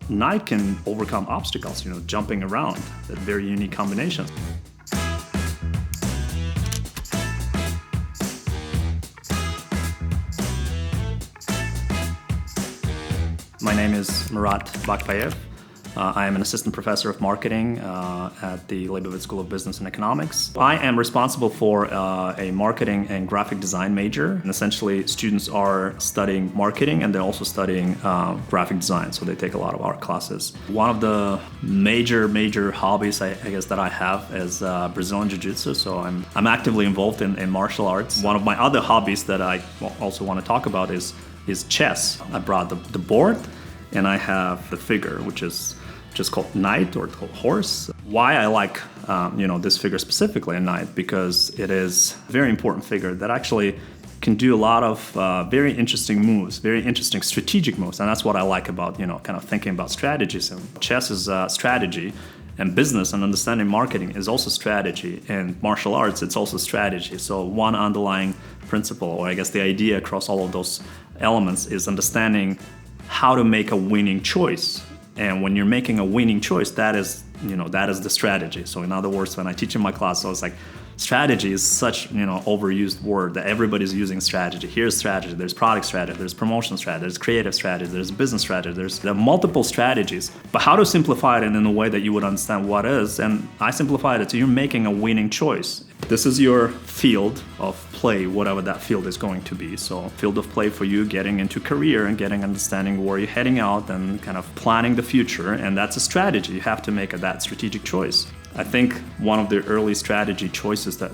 Knight can overcome obstacles, jumping around, that very unique combinations. My name is Marat Bakpayev. I am an assistant professor of marketing at the Bakpayev School of Business and Economics. I am responsible for a marketing and graphic design major. And essentially, students are studying marketing and they're also studying graphic design, so they take a lot of art classes. One of the major hobbies, I guess, that I have is Brazilian Jiu-Jitsu, so I'm actively involved in martial arts. One of my other hobbies that I also want to talk about is chess. I brought the board, and I have the figure, which is just called Knight or called Horse. Why I like this figure specifically, a Knight, because it is a very important figure that actually can do a lot of very interesting moves, very interesting strategic moves, and that's what I like about kind of thinking about strategy. So chess is strategy, and business and understanding marketing is also strategy, and martial arts, it's also strategy. So one underlying principle, or I guess the idea across all of those elements, is understanding how to make a winning choice. And when you're making a winning choice, that is the strategy. So in other words, when I teach in my class, I was like, strategy is such overused word that everybody's using strategy. Here's strategy, there's product strategy, there's promotion strategy, there's creative strategy, there's business strategy, there are multiple strategies. But how to simplify it in a way that you would understand what is, and I simplified it, so you're making a winning choice. This is your field of play, whatever that field is going to be. So field of play for you, getting into career and getting understanding where you're heading out and kind of planning the future, and that's a strategy. You have to make that strategic choice. I think one of the early strategy choices that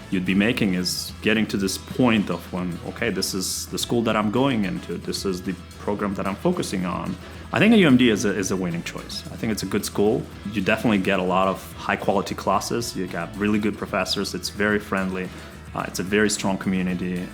you'd be making is getting to this point of when, okay, this is the school that I'm going into, this is the program that I'm focusing on. I think a UMD is a winning choice. I think it's a good school. You definitely get a lot of high quality classes. You got really good professors. It's very friendly. It's a very strong community.